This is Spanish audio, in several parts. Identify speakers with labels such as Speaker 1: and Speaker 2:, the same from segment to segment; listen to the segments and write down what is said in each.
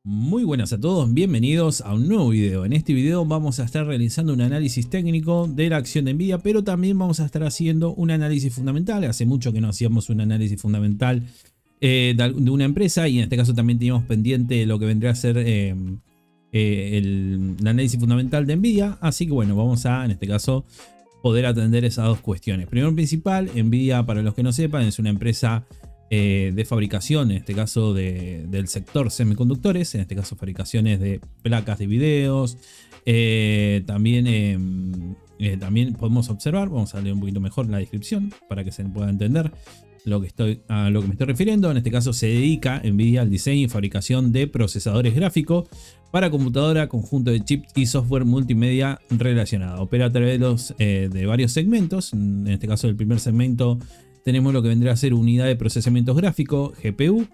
Speaker 1: Muy buenas a todos, bienvenidos a un nuevo video. En este video vamos a estar realizando un análisis técnico de la acción de Nvidia, pero también vamos a estar haciendo un análisis fundamental. Hace mucho que no hacíamos un análisis fundamental de una empresa, y en este caso también teníamos pendiente lo que vendría a ser el análisis fundamental de Nvidia. Así que bueno, vamos a, en este caso, poder atender esas dos cuestiones. Primero principal, Nvidia, para los que no sepan, es una empresa de fabricación, en este caso del sector semiconductores, en este caso fabricaciones de placas de videos. También podemos observar, vamos a leer un poquito mejor la descripción para que se pueda entender a lo que me estoy refiriendo. En este caso se dedica Nvidia al diseño y fabricación de procesadores gráficos para computadora, conjunto de chips y software multimedia relacionado. Opera a través de varios segmentos. En este caso, el primer segmento tenemos lo que vendría a ser unidad de procesamiento gráfico, GPU,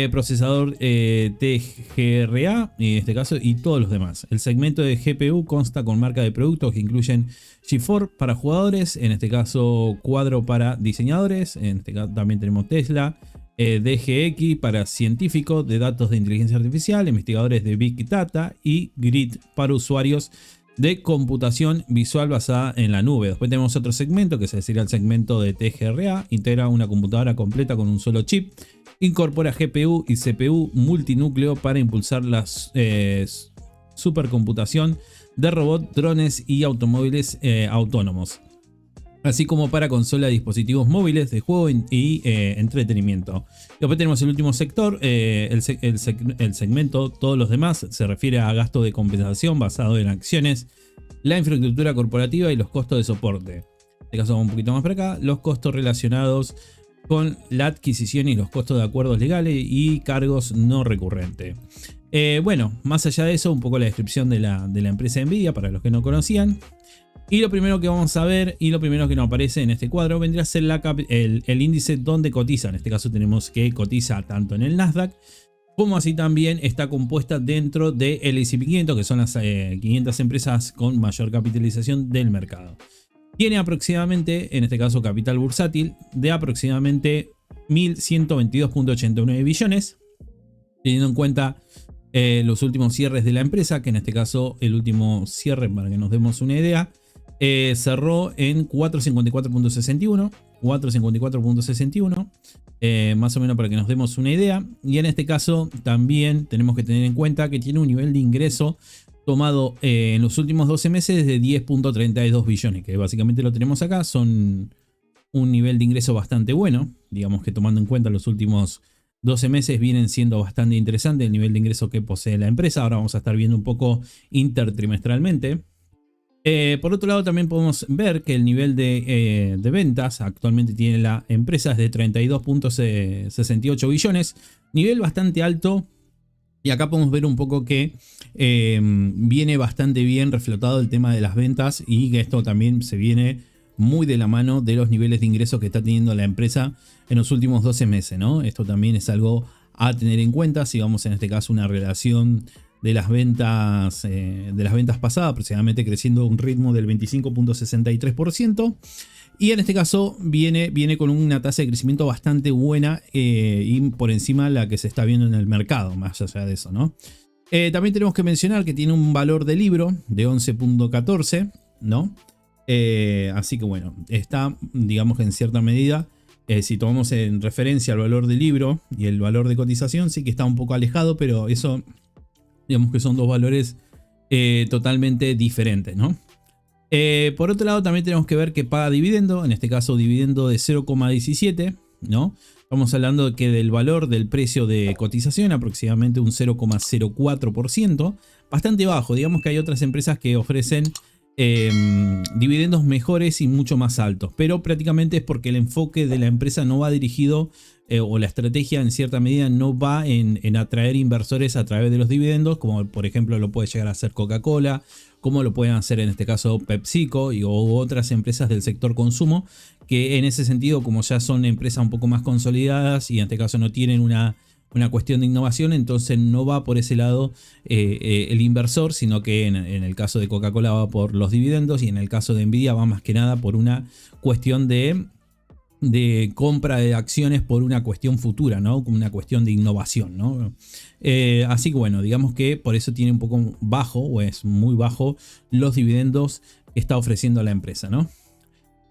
Speaker 1: procesador TGRA, en este caso, y todos los demás. El segmento de GPU consta con marca de productos que incluyen GeForce para jugadores, en este caso Quadro para diseñadores, en este caso también tenemos Tesla, DGX para científicos de datos de inteligencia artificial, investigadores de Big Data, y Grid para usuarios de computación visual basada en la nube. Después tenemos otro segmento, que es decir, el segmento de TGRA. Integra una computadora completa con un solo chip. Incorpora GPU y CPU multinúcleo para impulsar la supercomputación de robots, drones y automóviles autónomos, así como para consola de dispositivos móviles de juego y entretenimiento. Después tenemos el último sector, el segmento todos los demás. Se refiere a gasto de compensación basado en acciones, la infraestructura corporativa y los costos de soporte. En este caso vamos un poquito más para acá. Los costos relacionados con la adquisición y los costos de acuerdos legales y cargos no recurrentes. Bueno, más allá de eso, un poco la descripción de la empresa Nvidia para los que no conocían. Y lo primero que vamos a ver, y lo primero que nos aparece en este cuadro, vendría a ser el índice donde cotiza. En este caso tenemos que cotiza tanto en el Nasdaq, como así también está compuesta dentro del S&P 500, que son las 500 empresas con mayor capitalización del mercado. Tiene aproximadamente, en este caso capital bursátil, de aproximadamente 1.122.89 billones, teniendo en cuenta los últimos cierres de la empresa, que en este caso el último cierre, para que nos demos una idea, cerró en 454.61, 454.61, más o menos para que nos demos una idea. Y en este caso también tenemos que tener en cuenta que tiene un nivel de ingreso tomado en los últimos 12 meses de 10.32 billones, que básicamente lo tenemos acá. Son un nivel de ingreso bastante bueno, digamos que tomando en cuenta los últimos 12 meses vienen siendo bastante interesante el nivel de ingreso que posee la empresa. Ahora vamos a estar viendo un poco intertrimestralmente. Por otro lado, también podemos ver que el nivel de ventas actualmente tiene la empresa es de 32.68 billones, nivel bastante alto. Y acá podemos ver un poco que viene bastante bien reflotado el tema de las ventas, y que esto también se viene muy de la mano de los niveles de ingresos que está teniendo la empresa en los últimos 12 meses, ¿no? Esto también es algo a tener en cuenta. Si vamos en este caso una relación de las ventas pasadas, aproximadamente creciendo a un ritmo del 25.63%. Y en este caso viene con una tasa de crecimiento bastante buena, y por encima de la que se está viendo en el mercado, más allá de eso, ¿no? También tenemos que mencionar que tiene un valor de libro de 11.14, ¿no? Así que bueno, está, digamos que en cierta medida, si tomamos en referencia el valor de libro y el valor de cotización, sí que está un poco alejado, pero eso, digamos que son dos valores totalmente diferentes, ¿no? Por otro lado, también tenemos que ver que paga dividendo, en este caso dividendo de 0,17, ¿no? Estamos hablando de que del valor del precio de cotización aproximadamente un 0,04%, bastante bajo. Digamos que hay otras empresas que ofrecen dividendos mejores y mucho más altos, pero prácticamente es porque el enfoque de la empresa no va dirigido, o la estrategia en cierta medida no va en atraer inversores a través de los dividendos, como por ejemplo lo puede llegar a hacer Coca-Cola, como lo pueden hacer en este caso PepsiCo o otras empresas del sector consumo, que en ese sentido, como ya son empresas un poco más consolidadas y en este caso no tienen una cuestión de innovación, entonces no va por ese lado el inversor, sino que en el caso de Coca-Cola va por los dividendos, y en el caso de Nvidia va más que nada por una cuestión de de compra de acciones por una cuestión futura, ¿no? Como una cuestión de innovación, ¿no? Así que bueno, digamos que por eso tiene un poco bajo, o es muy bajo, los dividendos que está ofreciendo la empresa, ¿no?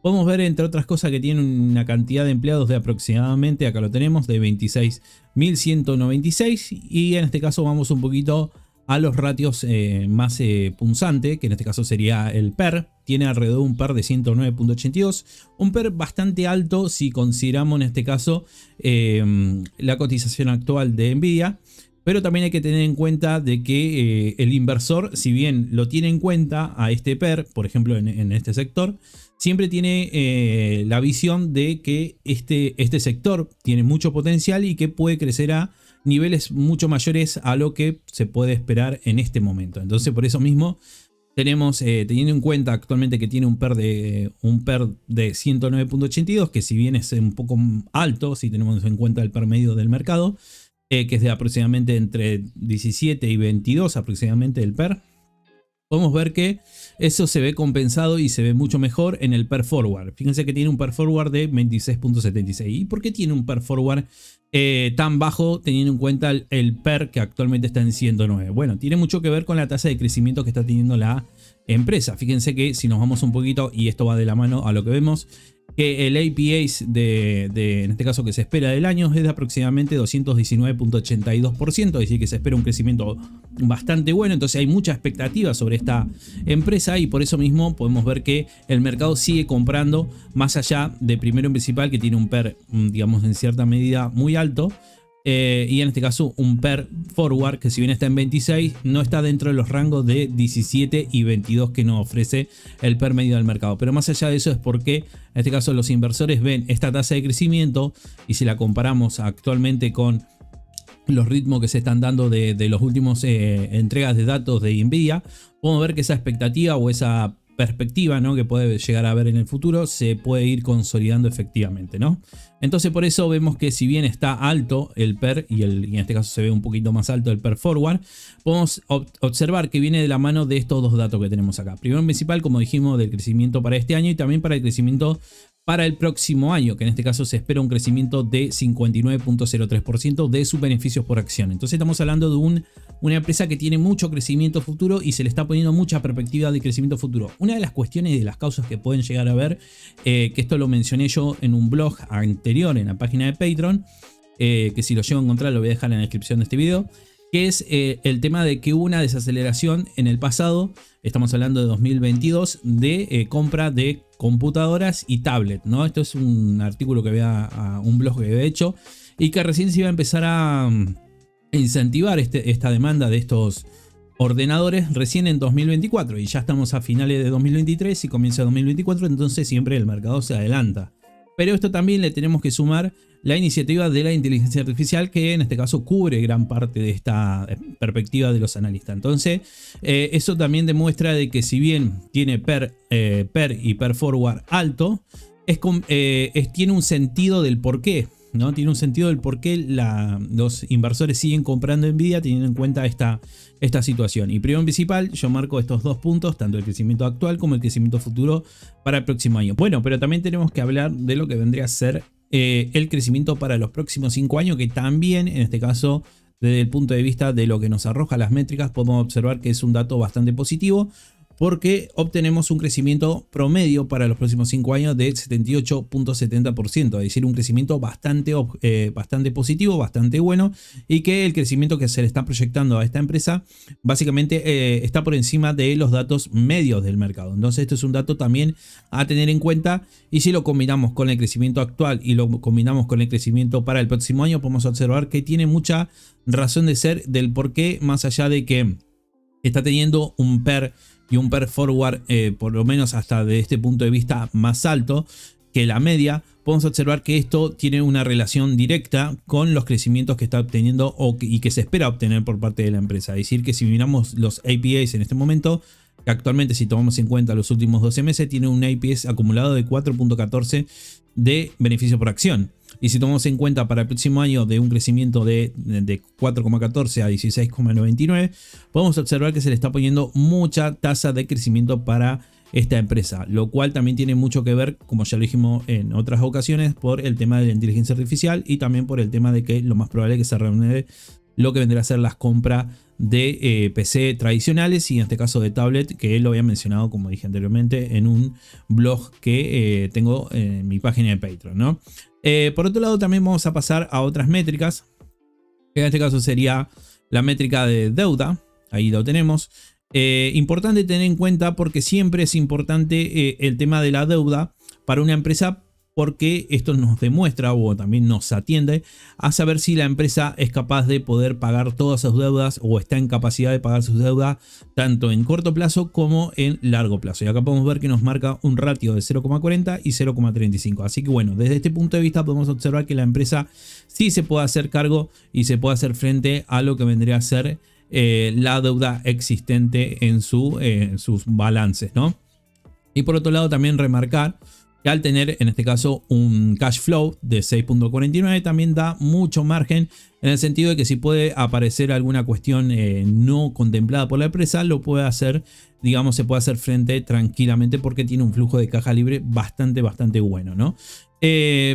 Speaker 1: Podemos ver, entre otras cosas, que tiene una cantidad de empleados de aproximadamente, acá lo tenemos, de 26.196. Y en este caso vamos un poquito a los ratios más punzante, que en este caso sería el PER. Tiene alrededor de un PER de 109.82. Un PER bastante alto si consideramos en este caso la cotización actual de Nvidia. Pero también hay que tener en cuenta de que el inversor, si bien lo tiene en cuenta a este PER, por ejemplo en este sector, siempre tiene la visión de que este sector tiene mucho potencial y que puede crecer a niveles mucho mayores a lo que se puede esperar en este momento. Entonces, por eso mismo tenemos, teniendo en cuenta actualmente que tiene un PER de 109.82, que si bien es un poco alto, si tenemos en cuenta el PER medio del mercado, que es de aproximadamente entre 17 y 22 aproximadamente el PER, podemos ver que eso se ve compensado y se ve mucho mejor en el PER Forward. Fíjense que tiene un PER Forward de 26.76. ¿Y por qué tiene un PER Forward tan bajo teniendo en cuenta el PER que actualmente está en 109? Bueno, tiene mucho que ver con la tasa de crecimiento que está teniendo la empresa. Fíjense que si nos vamos un poquito, y esto va de la mano a lo que vemos, que el APA en este caso que se espera del año es de aproximadamente 219.82%, es decir que se espera un crecimiento bastante bueno. Entonces hay mucha expectativa sobre esta empresa y por eso mismo podemos ver que el mercado sigue comprando, más allá de primero en principal que tiene un PER, digamos, en cierta medida muy alto. Y en este caso un PER Forward que si bien está en 26 no está dentro de los rangos de 17 y 22 que nos ofrece el PER medio del mercado. Pero más allá de eso es porque en este caso los inversores ven esta tasa de crecimiento y si la comparamos actualmente con los ritmos que se están dando de los últimos entregas de datos de Nvidia, podemos ver que esa expectativa o esa perspectiva, ¿no?, que puede llegar a haber en el futuro se puede ir consolidando efectivamente, ¿no? Entonces por eso vemos que si bien está alto el PER y en este caso se ve un poquito más alto el PER Forward, podemos observar que viene de la mano de estos dos datos que tenemos acá. Primero en principal, como dijimos, del crecimiento para este año y también para el crecimiento para el próximo año, que en este caso se espera un crecimiento de 59.03% de sus beneficios por acción. Entonces estamos hablando de una empresa que tiene mucho crecimiento futuro y se le está poniendo mucha perspectiva de crecimiento futuro. Una de las cuestiones y de las causas que pueden llegar a ver, que esto lo mencioné yo en un blog anterior en la página de Patreon, que si lo llego a encontrar lo voy a dejar en la descripción de este video, que es el tema de que hubo una desaceleración en el pasado, estamos hablando de 2022, de compra de computadoras y tablet, ¿no? Esto es un artículo que había, un blog que había hecho y que recién se iba a empezar a incentivar esta demanda de estos ordenadores recién en 2024 y ya estamos a finales de 2023 y comienza 2024, entonces siempre el mercado se adelanta. Pero esto también le tenemos que sumar la iniciativa de la inteligencia artificial que en este caso cubre gran parte de esta perspectiva de los analistas. Entonces eso también demuestra de que si bien tiene PER y PER Forward alto, tiene un sentido del por qué, ¿no? Tiene un sentido del por qué los inversores siguen comprando Nvidia teniendo en cuenta esta situación. Y primero en principal yo marco estos dos puntos, tanto el crecimiento actual como el crecimiento futuro para el próximo año. Bueno, pero también tenemos que hablar de lo que vendría a ser el crecimiento para los próximos 5 años, que también en este caso desde el punto de vista de lo que nos arroja las métricas podemos observar que es un dato bastante positivo, porque obtenemos un crecimiento promedio para los próximos 5 años de 78.70%, es decir, un crecimiento bastante positivo, bastante bueno, y que el crecimiento que se le está proyectando a esta empresa básicamente está por encima de los datos medios del mercado. Entonces esto es un dato también a tener en cuenta, y si lo combinamos con el crecimiento actual y lo combinamos con el crecimiento para el próximo año, podemos observar que tiene mucha razón de ser del por qué, más allá de que está teniendo un PER y un PER Forward por lo menos hasta de este punto de vista más alto que la media, podemos observar que esto tiene una relación directa con los crecimientos que está obteniendo y que se espera obtener por parte de la empresa. Es decir, que si miramos los APAs en este momento, que actualmente si tomamos en cuenta los últimos 12 meses, tiene un APS acumulado de 4.14 de beneficio por acción. Y si tomamos en cuenta para el próximo año de un crecimiento de 4,14 a 16,99, podemos observar que se le está poniendo mucha tasa de crecimiento para esta empresa, lo cual también tiene mucho que ver, como ya lo dijimos en otras ocasiones, por el tema de la inteligencia artificial y también por el tema de que lo más probable es que se reúne lo que vendrá a ser las compras de PC tradicionales y en este caso de tablet, que lo había mencionado, como dije anteriormente, en un blog que tengo en mi página de Patreon, ¿no? Por otro lado, también vamos a pasar a otras métricas, que en este caso sería la métrica de deuda. Ahí lo tenemos. Importante tener en cuenta, porque siempre es importante el tema de la deuda para una empresa, porque esto nos demuestra o también nos atiende a saber si la empresa es capaz de poder pagar todas sus deudas o está en capacidad de pagar sus deudas tanto en corto plazo como en largo plazo. Y acá podemos ver que nos marca un ratio de 0,40 y 0,35. Así que bueno, desde este punto de vista podemos observar que la empresa sí se puede hacer cargo y se puede hacer frente a lo que vendría a ser la deuda existente en sus balances, ¿no? Y por otro lado también remarcar que al tener en este caso un cash flow de 6.49 también da mucho margen, en el sentido de que si puede aparecer alguna cuestión no contemplada por la empresa, lo puede hacer, digamos, se puede hacer frente tranquilamente porque tiene un flujo de caja libre bastante bueno, ¿no?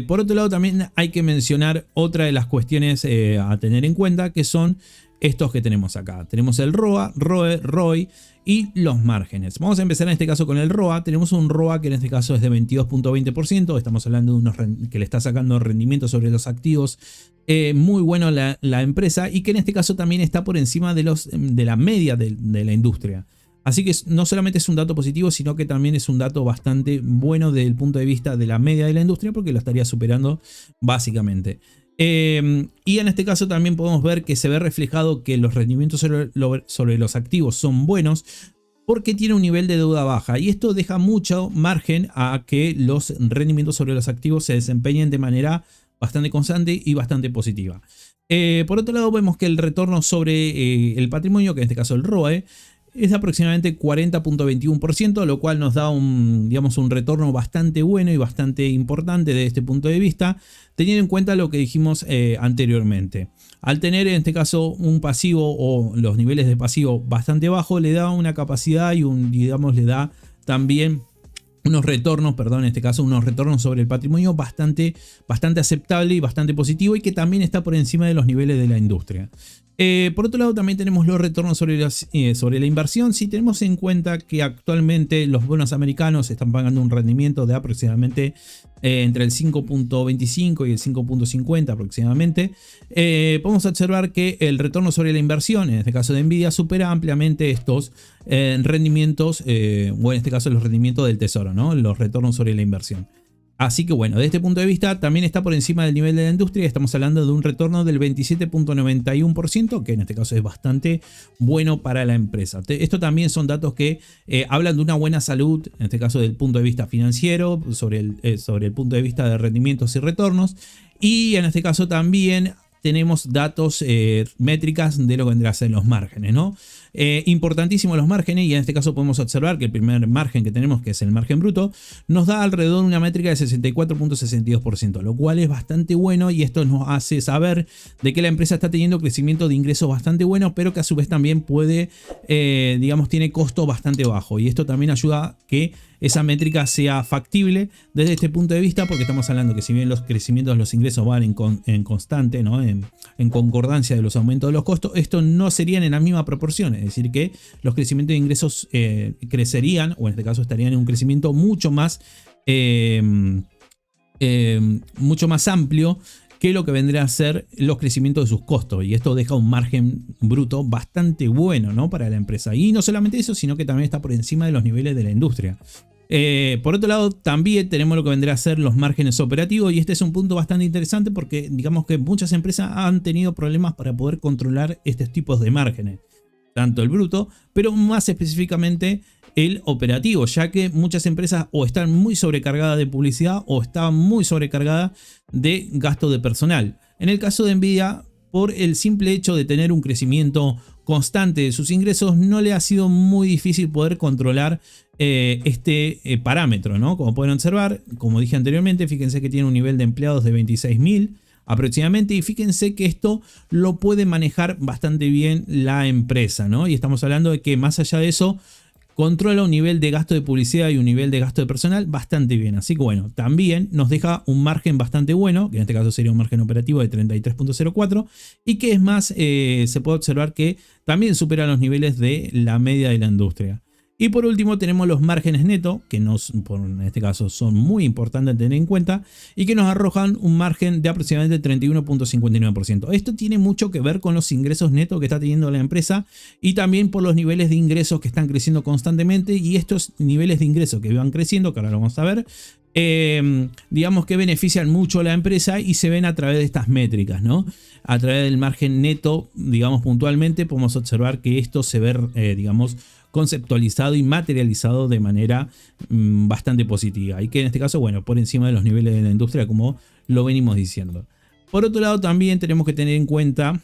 Speaker 1: Por otro lado también hay que mencionar otra de las cuestiones a tener en cuenta, que son estos que tenemos acá. Tenemos el ROA, ROE, ROI y los márgenes. Vamos a empezar en este caso con el ROA. Tenemos un ROA que en este caso es de 22.20%. Estamos hablando de unos que le está sacando rendimiento sobre los activos. Muy bueno la empresa, y que en este caso también está por encima de la media de la industria. Así que no solamente es un dato positivo, sino que también es un dato bastante bueno desde el punto de vista de la media de la industria, porque lo estaría superando básicamente. Y en este caso también podemos ver que se ve reflejado que los rendimientos sobre los activos son buenos, porque tiene un nivel de deuda baja, y esto deja mucho margen a que los rendimientos sobre los activos se desempeñen de manera bastante constante y bastante positiva. Por otro lado, vemos que el retorno sobre el patrimonio, que en este caso el ROE, es de aproximadamente 40.21%, lo cual nos da un retorno bastante bueno y bastante importante desde este punto de vista, teniendo en cuenta lo que dijimos anteriormente. Al tener en este caso un pasivo o los niveles de pasivo bastante bajos, le da una capacidad y le da también unos retornos, en este caso unos retornos sobre el patrimonio bastante aceptable y bastante positivo, y que también está por encima de los niveles de la industria. Por otro lado también tenemos los retornos sobre la inversión. Si tenemos en cuenta que actualmente los bonos americanos están pagando un rendimiento de aproximadamente entre el 5.25 y el 5.50 aproximadamente, podemos observar que el retorno sobre la inversión, en este caso de Nvidia, supera ampliamente estos rendimientos, o en este caso los rendimientos del tesoro, ¿no? Los retornos sobre la inversión. Así que bueno, desde este punto de vista también está por encima del nivel de la industria. Estamos hablando de un retorno del 27.91%, que en este caso es bastante bueno para la empresa. Esto también son datos que hablan de una buena salud, en este caso del punto de vista financiero, sobre el punto de vista de rendimientos y retornos. Y en este caso también tenemos datos, métricas de lo que vendrá a ser los márgenes, ¿no? Importantísimos los márgenes, y en este caso podemos observar que el primer margen que tenemos, que es el margen bruto, nos da alrededor de una métrica de 64.62%, lo cual es bastante bueno, y esto nos hace saber de que la empresa está teniendo crecimiento de ingresos bastante bueno, pero que a su vez también puede, tiene costo bastante bajo, y esto también ayuda a que esa métrica sea factible desde este punto de vista, porque estamos hablando que si bien los crecimientos de los ingresos van en constante, ¿no? en concordancia de los aumentos de los costos, esto no serían en la misma proporción, es decir que los crecimientos de ingresos crecerían, o en este caso estarían en un crecimiento mucho más amplio que lo que vendría a ser los crecimientos de sus costos, y esto deja un margen bruto bastante bueno, ¿no? Para la empresa. Y no solamente eso, sino que también está por encima de los niveles de la industria. Por otro lado, también tenemos lo que vendría a ser los márgenes operativos, y este es un punto bastante interesante, porque digamos que muchas empresas han tenido problemas para poder controlar estos tipos de márgenes, tanto el bruto, pero más específicamente el operativo, ya que muchas empresas o están muy sobrecargadas de publicidad o están muy sobrecargadas de gasto de personal. En el caso de Nvidia, por el simple hecho de tener un crecimiento constante de sus ingresos, no le ha sido muy difícil poder controlar este parámetro, ¿no? Como pueden observar, como dije anteriormente, fíjense que tiene un nivel de empleados de 26.000 aproximadamente, y fíjense que esto lo puede manejar bastante bien la empresa, ¿no? Y estamos hablando de que más allá de eso, controla un nivel de gasto de publicidad y un nivel de gasto de personal bastante bien. Así que bueno, también nos deja un margen bastante bueno, que en este caso sería un margen operativo de 33.04 y que es más, se puede observar que también supera los niveles de la media de la industria. Y por último tenemos los márgenes netos, que en este caso son muy importantes tener en cuenta y que nos arrojan un margen de aproximadamente 31.59%. Esto tiene mucho que ver con los ingresos netos que está teniendo la empresa y también por los niveles de ingresos que están creciendo constantemente, y estos niveles de ingresos que van creciendo, que ahora lo vamos a ver, digamos que benefician mucho a la empresa y se ven a través de estas métricas, ¿no? A través del margen neto, digamos puntualmente, podemos observar que esto se ve, digamos, conceptualizado y materializado de manera bastante positiva, y que en este caso, bueno, por encima de los niveles de la industria, como lo venimos diciendo. Por otro lado, también tenemos que tener en cuenta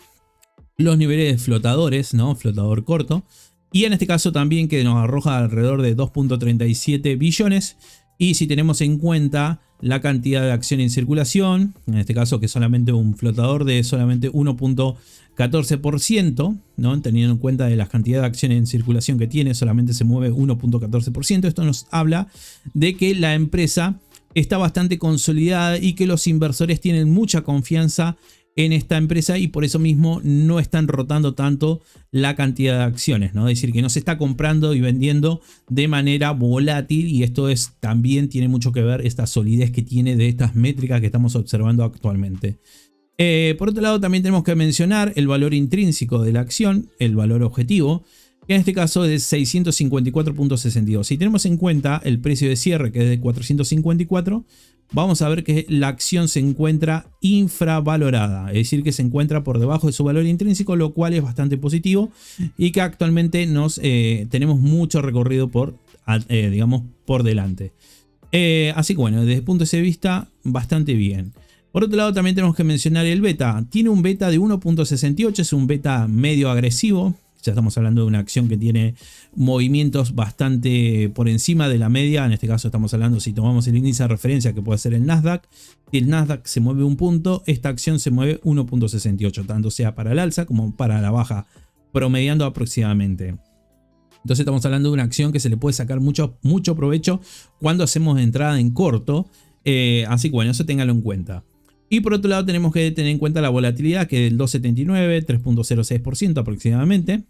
Speaker 1: los niveles de flotadores, ¿no? Flotador corto, y en este caso también que nos arroja alrededor de 2.37 billones. Y si tenemos en cuenta la cantidad de acción en circulación, en este caso que solamente un flotador de solamente 1.14%, ¿no? Teniendo en cuenta de la cantidad de acciones en circulación que tiene, solamente se mueve 1.14%. Esto nos habla de que la empresa está bastante consolidada y que los inversores tienen mucha confianza en esta empresa y por eso mismo no están rotando tanto la cantidad de acciones, ¿no? Es decir, que no se está comprando y vendiendo de manera volátil, y esto también tiene mucho que ver esta solidez que tiene de estas métricas que estamos observando actualmente. Por otro lado, también tenemos que mencionar el valor intrínseco de la acción, el valor objetivo, que en este caso es de 654.62. Si tenemos en cuenta el precio de cierre, que es de 454, vamos a ver que la acción se encuentra infravalorada, es decir, que se encuentra por debajo de su valor intrínseco, lo cual es bastante positivo y que actualmente tenemos mucho recorrido digamos, por delante. Así que bueno, desde el punto de vista, bastante bien. Por otro lado, también tenemos que mencionar el beta. Tiene un beta de 1.68, es un beta medio agresivo. Ya estamos hablando de una acción que tiene movimientos bastante por encima de la media. En este caso estamos hablando, si tomamos el índice de referencia, que puede ser el Nasdaq. Si el Nasdaq se mueve un punto, esta acción se mueve 1.68, tanto sea para el alza como para la baja, promediando aproximadamente. Entonces estamos hablando de una acción que se le puede sacar mucho provecho cuando hacemos entrada en corto. Así que bueno, eso téngalo en cuenta. Y por otro lado tenemos que tener en cuenta la volatilidad, que es del 2.79, 3.06% aproximadamente.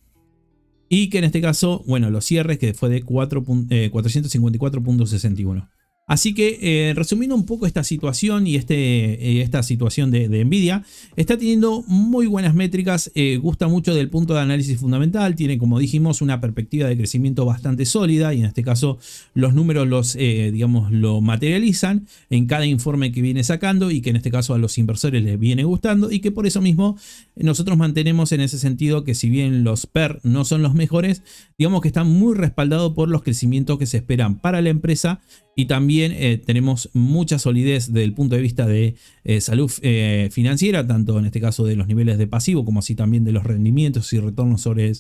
Speaker 1: Y que en este caso, bueno, los cierres, que fue de 454.61. Así que resumiendo un poco esta situación y esta situación de Nvidia, está teniendo muy buenas métricas, gusta mucho del punto de análisis fundamental, tiene, como dijimos, una perspectiva de crecimiento bastante sólida, y en este caso los números digamos, lo materializan en cada informe que viene sacando, y que en este caso a los inversores les viene gustando, y que por eso mismo nosotros mantenemos en ese sentido que, si bien los PER no son los mejores, digamos que están muy respaldados por los crecimientos que se esperan para la empresa. Y también tenemos mucha solidez desde el punto de vista de salud financiera, tanto en este caso de los niveles de pasivo, como así también de los rendimientos y retornos sobre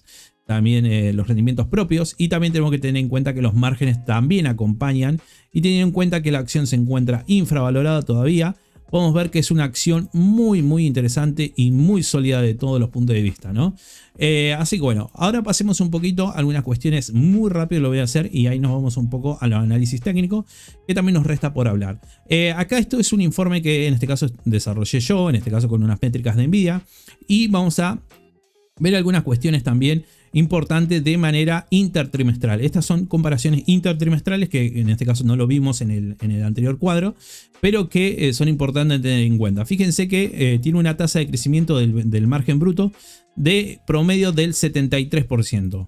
Speaker 1: también los rendimientos propios. Y también tenemos que tener en cuenta que los márgenes también acompañan, y teniendo en cuenta que la acción se encuentra infravalorada todavía, podemos ver que es una acción muy interesante y muy sólida de todos los puntos de vista, ¿no? Así que bueno, ahora pasemos un poquito a algunas cuestiones muy rápido, lo voy a hacer, y ahí nos vamos un poco a los análisis técnicos, que también nos resta por hablar. Acá esto es un informe que en este caso desarrollé yo, en este caso con unas métricas de Nvidia, y vamos a ver algunas cuestiones también importante de manera intertrimestral. Estas son comparaciones intertrimestrales que en este caso no lo vimos en el anterior cuadro, pero que son importantes de tener en cuenta. Fíjense que tiene una tasa de crecimiento del margen bruto de promedio del 73%.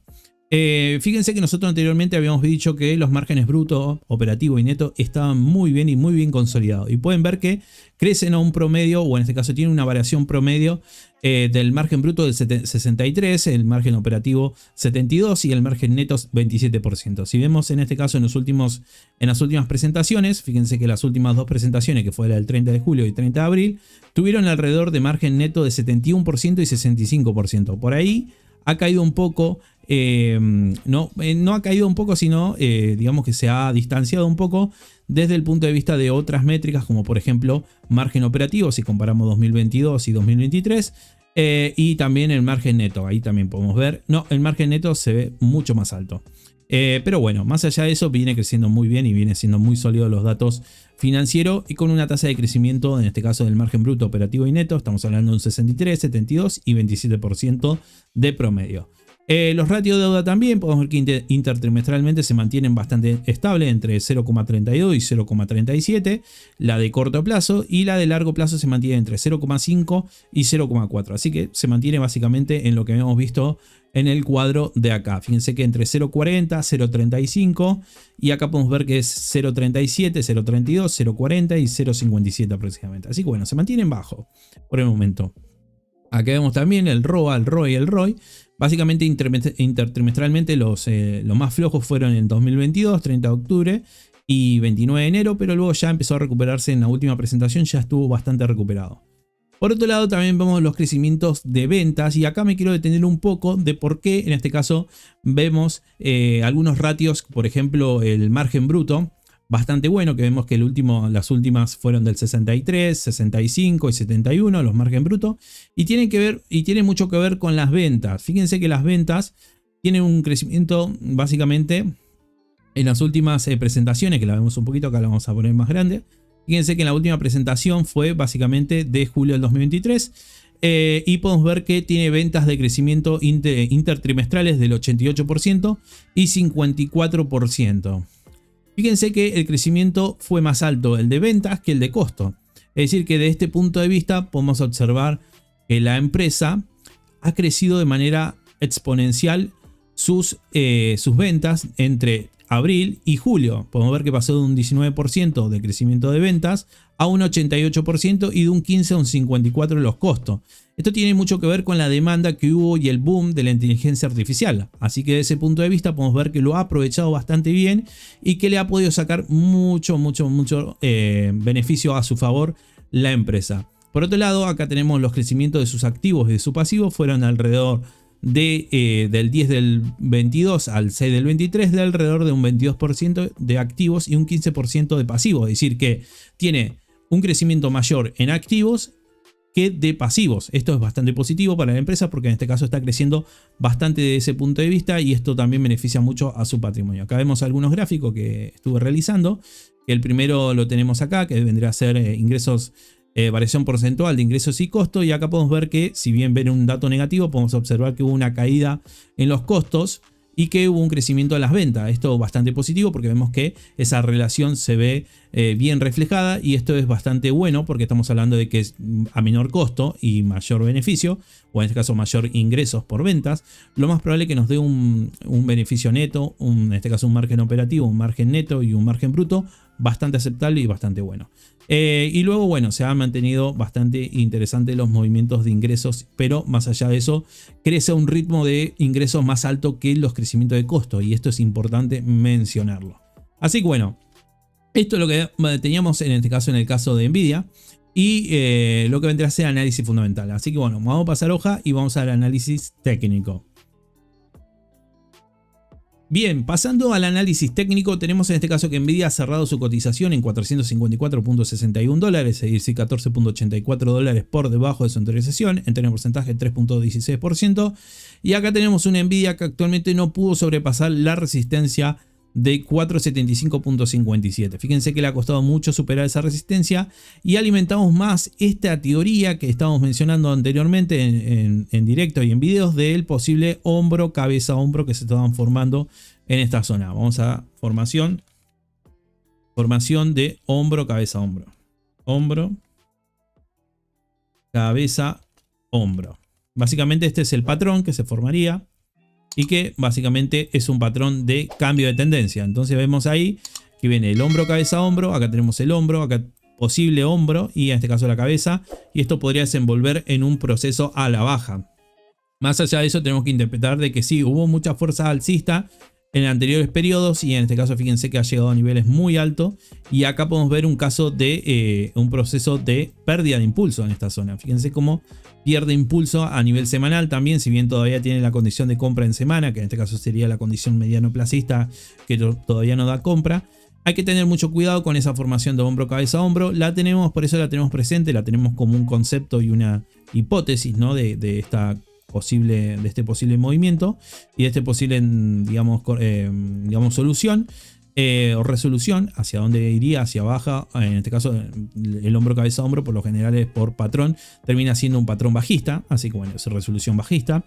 Speaker 1: Fíjense que nosotros anteriormente habíamos dicho que los márgenes brutos, operativo y neto estaban muy bien y muy bien consolidados, y pueden ver que crecen a un promedio, o en este caso tiene una variación promedio del margen bruto del 63, el margen operativo 72 y el margen neto 27%. Si vemos en este caso en las últimas presentaciones, fíjense que las últimas dos presentaciones, que fue la del 30 de julio y 30 de abril, tuvieron alrededor de margen neto de 71% y 65%. Por ahí ha caído un poco, no ha caído un poco, sino digamos que se ha distanciado un poco desde el punto de vista de otras métricas, como por ejemplo margen operativo, si comparamos 2022 y 2023, y también el margen neto. Ahí también podemos ver, no, el margen neto se ve mucho más alto. Pero bueno, más allá de eso, viene creciendo muy bien y viene siendo muy sólido los datos financieros y con una tasa de crecimiento, en este caso del margen bruto operativo y neto, estamos hablando de un 63, 72 y 27% de promedio. Los ratios de deuda también, podemos ver que intertrimestralmente se mantienen bastante estable entre 0,32 y 0,37, la de corto plazo, y la de largo plazo se mantiene entre 0,5 y 0,4, así que se mantiene básicamente en lo que habíamos visto en el cuadro de acá. Fíjense que entre 0,40, 0,35 y acá podemos ver que es 0,37, 0,32, 0,40 y 0,57 aproximadamente. Así que bueno, se mantienen bajo por el momento. Acá vemos también el ROA, el ROE y el ROI. Básicamente intertrimestralmente los más flojos fueron en 2022, 30 de octubre y 29 de enero, pero luego ya empezó a recuperarse en la última presentación, ya estuvo bastante recuperado. Por otro lado también vemos los crecimientos de ventas y acá me quiero detener un poco de por qué en este caso vemos algunos ratios, por ejemplo el margen bruto, bastante bueno, que vemos que las últimas fueron del 63, 65 y 71 los margen bruto y tiene mucho que ver con las ventas. Fíjense que las ventas tienen un crecimiento básicamente en las últimas presentaciones, que la vemos un poquito, acá la vamos a poner más grande. Fíjense que en la última presentación fue básicamente de julio del 2023 y podemos ver que tiene ventas de crecimiento intertrimestrales del 88% y 54%. Fíjense que el crecimiento fue más alto el de ventas que el de costo. Es decir que de este punto de vista podemos observar que la empresa ha crecido de manera exponencial sus ventas entre abril y julio. Podemos ver que pasó de un 19% de crecimiento de ventas a un 88% y de un 15 a un 54% de los costos. Esto tiene mucho que ver con la demanda que hubo y el boom de la inteligencia artificial. Así que desde ese punto de vista podemos ver que lo ha aprovechado bastante bien y que le ha podido sacar mucho beneficio a su favor la empresa. Por otro lado, acá tenemos los crecimientos de sus activos y de su pasivo. Fueron alrededor del 10 del 22 al 6 del 23 de alrededor de un 22% de activos y un 15% de pasivos. Es decir que tiene un crecimiento mayor en activos que de pasivos. Esto es bastante positivo para la empresa porque en este caso está creciendo bastante de ese punto de vista y esto también beneficia mucho a su patrimonio. Acá vemos algunos gráficos que estuve realizando. El primero lo tenemos acá, que vendría a ser ingresos, variación porcentual de ingresos y costos, y acá podemos ver que si bien ven un dato negativo, podemos observar que hubo una caída en los costos y que hubo un crecimiento de las ventas. Esto es bastante positivo porque vemos que esa relación se ve bien reflejada y esto es bastante bueno porque estamos hablando de que es a menor costo y mayor beneficio, o en este caso mayor ingresos por ventas, lo más probable es que nos dé un beneficio neto, en este caso un margen operativo, un margen neto y un margen bruto bastante aceptable y bastante bueno. Y luego, bueno, se han mantenido bastante interesantes los movimientos de ingresos, pero más allá de eso, crece a un ritmo de ingresos más alto que los crecimientos de costos, y esto es importante mencionarlo. Así que bueno, esto es lo que teníamos en este caso, en el caso de Nvidia, y lo que vendrá a ser análisis fundamental. Así que bueno, vamos a pasar hoja y vamos al análisis técnico. Bien, pasando al análisis técnico, tenemos en este caso que Nvidia ha cerrado su cotización en $454.61, es decir, 14.84 dólares por debajo de su anterior sesión, en términos de porcentaje 3.16%. Y acá tenemos una Nvidia que actualmente no pudo sobrepasar la resistencia de 475.57. Fíjense que le ha costado mucho superar esa resistencia y alimentamos más esta teoría que estábamos mencionando anteriormente en directo y en videos del posible hombro, cabeza, hombro que se estaban formando en esta zona. Vamos a formación de hombro, cabeza, hombro. Hombro, cabeza, hombro. Básicamente este es el patrón que se formaría y que básicamente es un patrón de cambio de tendencia. Entonces vemos ahí que viene el hombro, cabeza, hombro. Acá tenemos el hombro, acá posible hombro y en este caso la cabeza. Y esto podría desenvolver en un proceso a la baja. Más allá de eso tenemos que interpretar de que sí, hubo mucha fuerza alcista en anteriores periodos y en este caso fíjense que ha llegado a niveles muy altos. Y acá podemos ver un caso de un proceso de pérdida de impulso en esta zona. Fíjense cómo pierde impulso a nivel semanal también, si bien todavía tiene la condición de compra en semana, que en este caso sería la condición mediano plazista que todavía no da compra. Hay que tener mucho cuidado con esa formación de hombro, cabeza, hombro. La tenemos, por eso la tenemos presente, la tenemos como un concepto y una hipótesis, ¿no? de esta posible movimiento y de este posible, digamos, solución. O resolución, hacia dónde iría, hacia baja. En este caso el hombro cabeza hombro por lo general es por patrón, termina siendo un patrón bajista, así que bueno, es resolución bajista.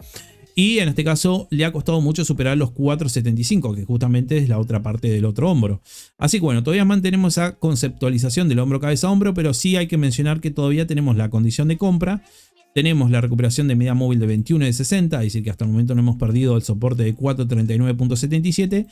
Speaker 1: Y en este caso le ha costado mucho superar los 4.75, que justamente es la otra parte del otro hombro. Así que bueno, todavía mantenemos esa conceptualización del hombro cabeza hombro, pero sí hay que mencionar que todavía tenemos la condición de compra. Tenemos la recuperación de media móvil de 21 de 60, es decir que hasta el momento no hemos perdido el soporte de 439.77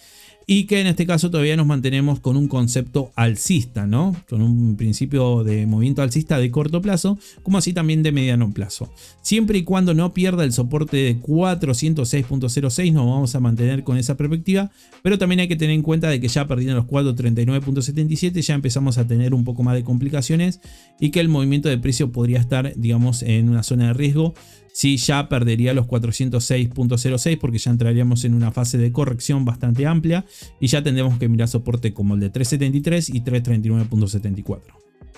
Speaker 1: y que en este caso todavía nos mantenemos con un concepto alcista, ¿no? Con un principio de movimiento alcista de corto plazo, como así también de mediano plazo. Siempre y cuando no pierda el soporte de 406.06 nos vamos a mantener con esa perspectiva, pero también hay que tener en cuenta de que ya perdiendo los 439.77 ya empezamos a tener un poco más de complicaciones y que el movimiento de precio podría estar, digamos, en una zona de riesgo si ya perdería los 406.06 porque ya entraríamos en una fase de corrección bastante amplia y ya tendremos que mirar soporte como el de 3.73 y 3.39.74.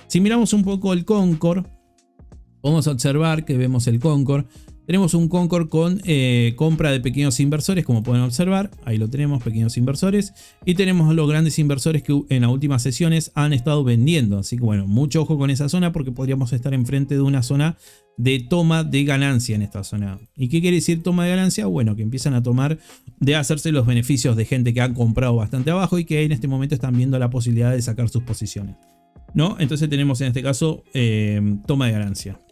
Speaker 1: Si miramos un poco el Concord, vamos a observar que vemos el Concord. Tenemos un Concord con compra de pequeños inversores, como pueden observar. Ahí lo tenemos, pequeños inversores. Y tenemos a los grandes inversores que en las últimas sesiones han estado vendiendo. Así que bueno, mucho ojo con esa zona porque podríamos estar enfrente de una zona de toma de ganancia en esta zona. ¿Y qué quiere decir toma de ganancia? Bueno, que empiezan a tomar de hacerse los beneficios de gente que han comprado bastante abajo y que en este momento están viendo la posibilidad de sacar sus posiciones, ¿no? Entonces tenemos en este caso toma de ganancia.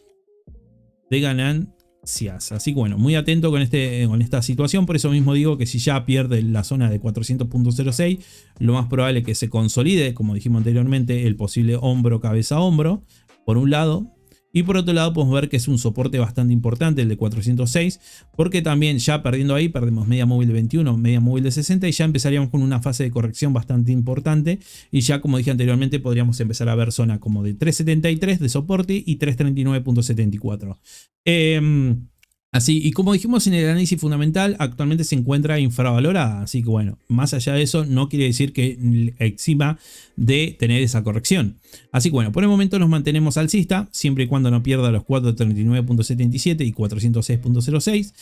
Speaker 1: De ganancias. Así que bueno, muy atento con esta situación. Por eso mismo digo que si ya pierde la zona de 400.06, lo más probable es que se consolide, como dijimos anteriormente, el posible hombro cabeza hombro, por un lado. Y por otro lado podemos ver que es un soporte bastante importante el de 406, porque también ya perdiendo ahí perdemos media móvil de 21, media móvil de 60 y ya empezaríamos con una fase de corrección bastante importante y ya, como dije anteriormente, podríamos empezar a ver zona como de 3.73 de soporte y 3.39.74. Así, y como dijimos en el análisis fundamental, actualmente se encuentra infravalorada, así que bueno, más allá de eso no quiere decir que exima de tener esa corrección. Así que bueno, por el momento nos mantenemos alcista, siempre y cuando no pierda los 439.77 y 406.06.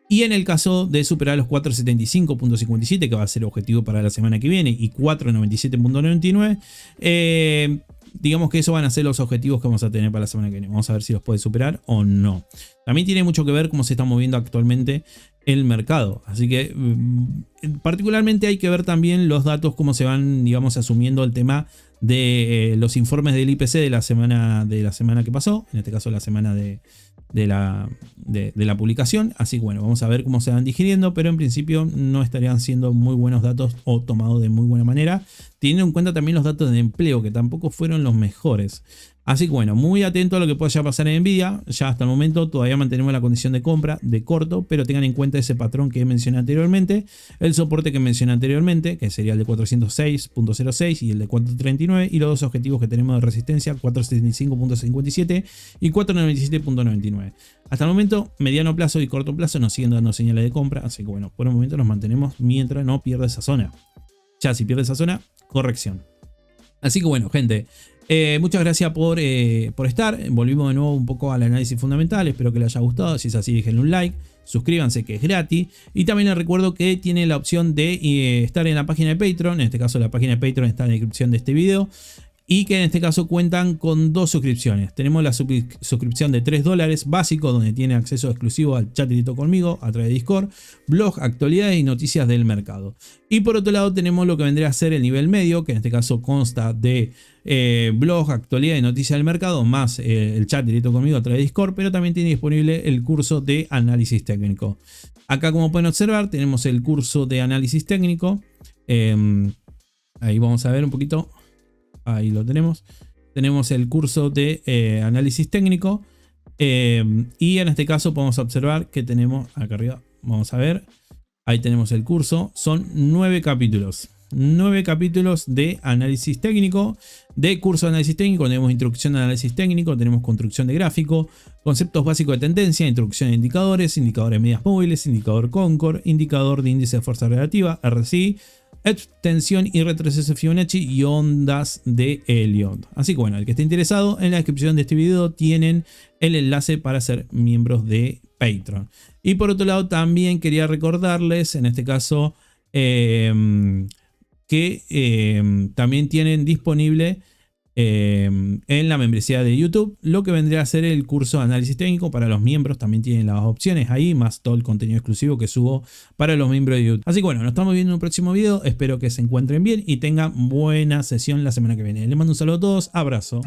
Speaker 1: Y en el caso de superar los 475.57, que va a ser objetivo para la semana que viene, y 497.99, digamos que eso van a ser los objetivos que vamos a tener para la semana que viene. Vamos a ver si los puede superar o no. También tiene mucho que ver cómo se está moviendo actualmente el mercado. Así que particularmente hay que ver también los datos, cómo se van, digamos, asumiendo el tema de los informes del IPC de la semana que pasó. En este caso la semana de la publicación. Así que bueno, vamos a ver cómo se van digiriendo, pero en principio no estarían siendo muy buenos datos o tomados de muy buena manera, teniendo en cuenta también los datos de empleo, que tampoco fueron los mejores. Así que bueno, muy atento a lo que pueda pasar en Nvidia. Ya hasta el momento todavía mantenemos la condición de compra de corto, pero tengan en cuenta ese patrón que mencioné anteriormente, el soporte que mencioné anteriormente, que sería el de 406.06 y el de 439, y los dos objetivos que tenemos de resistencia, 475.57 y 497.99. Hasta el momento, mediano plazo y corto plazo nos siguen dando señales de compra, así que bueno, por el momento nos mantenemos mientras no pierda esa zona. Ya si pierde esa zona, corrección. Así que bueno, gente, muchas gracias por estar. Volvimos de nuevo un poco al análisis fundamental. Espero que les haya gustado. Si es así, déjenle un like. Suscríbanse, que es gratis. Y también les recuerdo que tiene la opción de estar en la página de Patreon. En este caso, la página de Patreon está en la descripción de este video. Y que en este caso cuentan con dos suscripciones. Tenemos la suscripción de $3 básico, donde tiene acceso exclusivo al chat directo conmigo a través de Discord, blog, actualidades y noticias del mercado. Y por otro lado tenemos lo que vendría a ser el nivel medio, que en este caso consta de blog, actualidad y noticias del mercado, más el chat directo conmigo a través de Discord, pero también tiene disponible el curso de análisis técnico. Acá, como pueden observar, tenemos el curso de análisis técnico. Ahí vamos a ver un poquito. Ahí lo tenemos. Tenemos el curso de análisis técnico. Y en este caso podemos observar que tenemos acá arriba. Vamos a ver. Ahí tenemos el curso. Son 9 capítulos. 9 capítulos de análisis técnico. De curso de análisis técnico tenemos introducción de análisis técnico. Tenemos construcción de gráfico. Conceptos básicos de tendencia. Introducción de indicadores. Indicadores de medias móviles. Indicador Concord. Indicador de índice de fuerza relativa. RSI. extensión y retroceso Fibonacci y ondas de Elliott. Así que bueno, el que esté interesado, en la descripción de este video tienen el enlace para ser miembros de Patreon. Y por otro lado también quería recordarles, en este caso, que también tienen disponible en la membresía de YouTube lo que vendría a ser el curso de análisis técnico para los miembros. También tienen las opciones ahí, más todo el contenido exclusivo que subo para los miembros de YouTube. Así que bueno, nos estamos viendo en un próximo video. Espero que se encuentren bien y tengan buena sesión la semana que viene. Les mando un saludo a todos, abrazo.